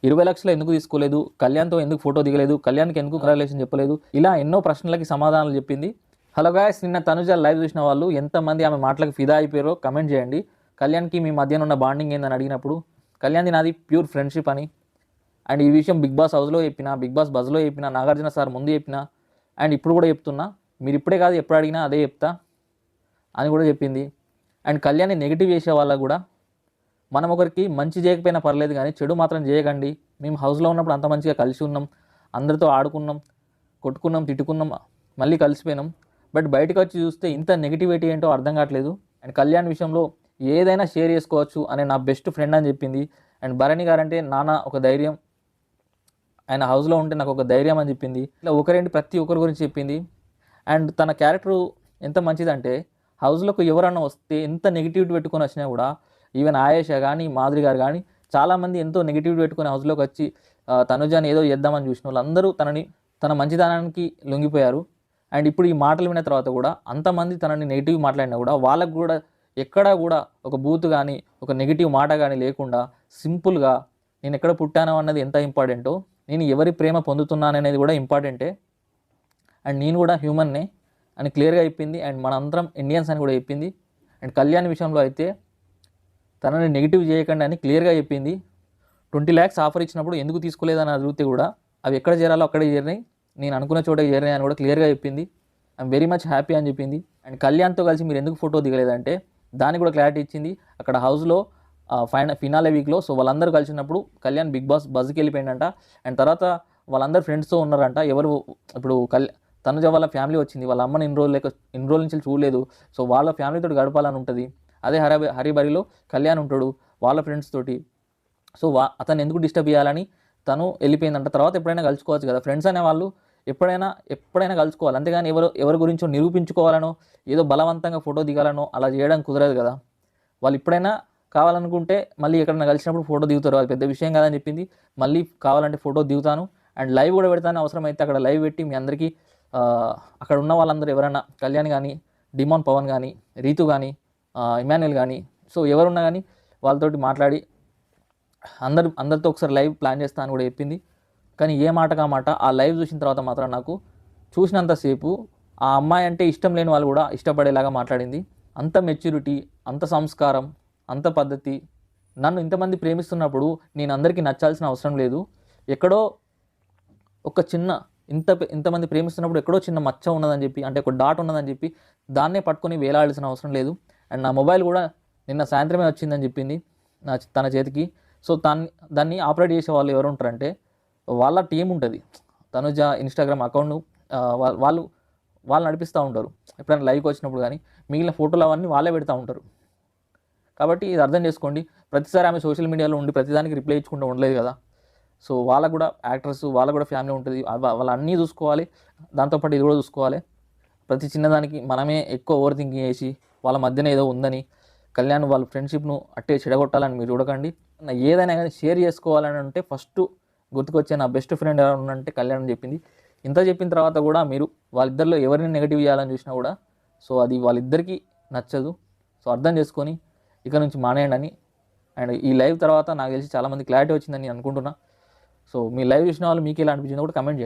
20 లక్షలు ఎందుకు తీసుకోలేదు, కళ్యాణ్తో ఎందుకు ఫోటో దిగలేదు, కళ్యాణ్కి ఎందుకు కంగ్రాచులేషన్ చెప్పలేదు, ఇలా ఎన్నో ప్రశ్నలకి సమాధానాలు చెప్పింది. హలో గాయస్, నిన్న తనుజ లైవ్ చూసిన వాళ్ళు ఎంతమంది ఆమె మాటలకు ఫిదా అయిపోయారో కమెంట్ చేయండి. కళ్యాణ్కి మీ మధ్యన ఉన్న బాండింగ్ ఏందని అడిగినప్పుడు కళ్యాణ్ది నాది ప్యూర్ ఫ్రెండ్షిప్ అని, అండ్ ఈ విషయం బిగ్ బాస్ హౌస్లో చెప్పిన, బిగ్ బాస్ బజ్లో చెప్పిన, నాగార్జున సార్ ముందు చెప్పిన, అండ్ ఇప్పుడు కూడా చెప్తున్నా, మీరు ఇప్పుడే కాదు ఎప్పుడు అడిగినా అదే చెప్తా అని కూడా చెప్పింది. అండ్ కళ్యాణ్ని నెగిటివ్ చేసే వాళ్ళకు కూడా, మనం ఒకరికి మంచి చేయకపోయినా పర్లేదు కానీ చెడు మాత్రం చేయకండి, మేము హౌస్లో ఉన్నప్పుడు అంత మంచిగా కలిసి ఉన్నాం, అందరితో ఆడుకున్నాం, కొట్టుకున్నాం, తిట్టుకున్నాం, మళ్ళీ కలిసిపోయినాం, బట్ బయటకు వచ్చి చూస్తే ఇంత నెగిటివిటీ ఏంటో అర్థం కావట్లేదు. అండ్ కళ్యాణ్ విషయంలో ఏదైనా షేర్ చేసుకోవచ్చు అనే నా బెస్ట్ ఫ్రెండ్ అని చెప్పింది. అండ్ భరణి గారంటే నాన్న ఒక ధైర్యం, ఆయన హౌస్లో ఉంటే నాకు ఒక ధైర్యం అని చెప్పింది. ఇట్లా ఒకరేంటి ప్రతి ఒక్కరి గురించి చెప్పింది. అండ్ తన క్యారెక్టరు ఎంత మంచిదంటే, హౌస్లోకి ఎవరన్నా వస్తే ఎంత నెగిటివిటీ పెట్టుకొని వచ్చినా కూడా, ఈవెన్ ఆయేష కానీ మాధురి గారు కానీ చాలామంది ఎంతో నెగిటివిటీ పెట్టుకొని హౌస్లోకి వచ్చి తనుజాని ఏదో చేద్దామని చూసిన వాళ్ళందరూ తన మంచితనానికి లొంగిపోయారు. అండ్ ఇప్పుడు ఈ మాటలు విన్న తర్వాత కూడా అంతమంది తనని నెగిటివ్ మాట్లాడినా కూడా వాళ్ళకు కూడా ఎక్కడా కూడా ఒక బూత్ కానీ ఒక నెగిటివ్ మాట కానీ లేకుండా సింపుల్గా నేను ఎక్కడ పుట్టానో అన్నది ఎంత ఇంపార్టెంటో, నేను ఎవరి ప్రేమ పొందుతున్నాననేది కూడా ఇంపార్టెంటే, అండ్ నేను కూడా హ్యూమన్నే అని క్లియర్గా చెప్పింది. అండ్ మనందరం ఇండియన్స్ అని కూడా చెప్పింది. అండ్ కళ్యాణ్ విషయంలో అయితే తనని నెగిటివ్ చేయకండి అని క్లియర్గా చెప్పింది. 20 lakhs ఆఫర్ ఇచ్చినప్పుడు ఎందుకు తీసుకోలేదని అడిగితే కూడా అవి ఎక్కడ చేరాలో అక్కడే చేరినాయి, నేను అనుకున్న చోటకి చేరినాయి అని కూడా క్లియర్గా చెప్పింది. ఐఎమ్ వెరీ మచ్ హ్యాపీ అని చెప్పింది. అండ్ కళ్యాణ్తో కలిసి మీరు ఎందుకు ఫోటో దిగలేదంటే దానికి కూడా క్లారిటీ ఇచ్చింది. అక్కడ హౌస్లో ఫినాలే వీక్లో సో వాళ్ళందరూ కలిసినప్పుడు కళ్యాణ్ బిగ్ బాస్ బజ్కి వెళ్ళిపోయిందంట. అండ్ తర్వాత వాళ్ళందరూ ఫ్రెండ్స్తో ఉన్నారంట. ఎవరు ఇప్పుడు తనుజ వాళ్ళ ఫ్యామిలీ వచ్చింది, వాళ్ళ అమ్మని ఇన్ని రోజుల నుంచి చూడలేదు, సో వాళ్ళ ఫ్యామిలీతో గడపాలని ఉంటుంది. అదే హరిబరిలో కళ్యాణ్ ఉంటాడు వాళ్ళ ఫ్రెండ్స్ తోటి, సో అతను ఎందుకు డిస్టర్బ్ చేయాలని తను వెళ్ళిపోయిందంట. తర్వాత ఎప్పుడైనా కలుసుకోవచ్చు కదా, ఫ్రెండ్స్ అనే వాళ్ళు ఎప్పుడైనా కలుసుకోవాలి, అంతేగాని ఎవరి గురించో నిరూపించుకోవాలనో ఏదో బలవంతంగా ఫోటో దిగాలనో అలా చేయడం కుదరదు కదా. వాళ్ళు ఎప్పుడైనా కావాలనుకుంటే మళ్ళీ ఎక్కడైనా కలిసినప్పుడు ఫోటో దిగుతారు, అది పెద్ద విషయం కాదని చెప్పింది. మళ్ళీ కావాలంటే ఫోటో దిగుతాను అండ్ లైవ్ కూడా పెడతాను, అవసరమైతే అక్కడ లైవ్ పెట్టి మీ అందరికీ అక్కడ ఉన్న వాళ్ళందరూ ఎవరైనా కళ్యాణ్ కానీ, డిమాన్ పవన్ కానీ, రీతు కానీ, ఇమాన్యుల్ కానీ, సో ఎవరున్నా కానీ వాళ్ళతోటి మాట్లాడి అందరితో ఒకసారి లైవ్ ప్లాన్ చేస్తా అని కూడా చెప్పింది. కానీ ఏ మాటగా మాట ఆ లైవ్ చూసిన తర్వాత మాత్రం నాకు చూసినంతసేపు ఆ అమ్మాయి అంటే ఇష్టం లేని వాళ్ళు కూడా ఇష్టపడేలాగా మాట్లాడింది. అంత మెచ్యూరిటీ, అంత సంస్కారం, అంత పద్ధతి. నన్ను ఇంతమంది ప్రేమిస్తున్నప్పుడు నేను అందరికీ నచ్చాల్సిన అవసరం లేదు, ఎక్కడో ఒక చిన్న ఇంతమంది ప్రేమిస్తున్నప్పుడు ఎక్కడో చిన్న మచ్చ ఉన్నదని చెప్పి, అంటే ఒక డాట్ ఉన్నదని చెప్పి దాన్నే పట్టుకొని వేలాడాల్సిన అవసరం లేదు. అండ్ నా మొబైల్ కూడా నిన్న సాయంత్రమే వచ్చిందని చెప్పింది తన చేతికి. సో దాన్ని ఆపరేట్ చేసే వాళ్ళు ఎవరు ఉంటారంటే వాళ్ళ టీం ఉంటుంది. తనుజ ఇన్స్టాగ్రామ్ అకౌంట్ను వాళ్ళు నడిపిస్తూ ఉంటారు. ఎప్పుడైనా లైవ్కి వచ్చినప్పుడు కానీ మిగిలిన ఫోటోలు అవన్నీ వాళ్ళే పెడతా ఉంటారు. కాబట్టి ఇది అర్థం చేసుకోండి. ప్రతిసారి ఆమె సోషల్ మీడియాలో ఉండి ప్రతిదానికి రిప్లై ఇచ్చుకుంటూ ఉండలేదు కదా. సో వాళ్ళకు కూడా యాక్టర్స్, వాళ్ళకు కూడా ఫ్యామిలీ ఉంటుంది, వాళ్ళు అన్నీ చూసుకోవాలి, దాంతోపాటు ఇది కూడా చూసుకోవాలి. ప్రతి చిన్నదానికి మనమే ఎక్కువ ఓవర్ థింకింగ్ చేసి వాళ్ళ మధ్యన ఏదో ఉందని కళ్యాణ్ వాళ్ళ ఫ్రెండ్షిప్ను అట్టే చెడగొట్టాలని మీరు చూడకండి. ఏదైనా కానీ షేర్ చేసుకోవాలని అంటే ఫస్ట్ గుర్తుకొచ్చే నా బెస్ట్ ఫ్రెండ్ ఎవరు అంటే కళ్యాణ్ అని చెప్పింది. ఇంత చెప్పిన తర్వాత కూడా మీరు వాళ్ళిద్దరిలో ఎవరిని నెగిటివ్ చేయాలని చూసినా కూడా సో అది వాళ్ళిద్దరికీ నచ్చదు. సో అర్థం చేసుకొని ఇక నుంచి మానేయండి అని. అండ్ ఈ లైవ్ తర్వాత నాకు తెలిసి చాలామంది క్లారిటీ వచ్చిందని నేను అనుకుంటున్నా. సో మీ లైవ్ చూసిన వాళ్ళు మీకు ఎలా అనిపించిందో కూడా కమెంట్ చేయండి.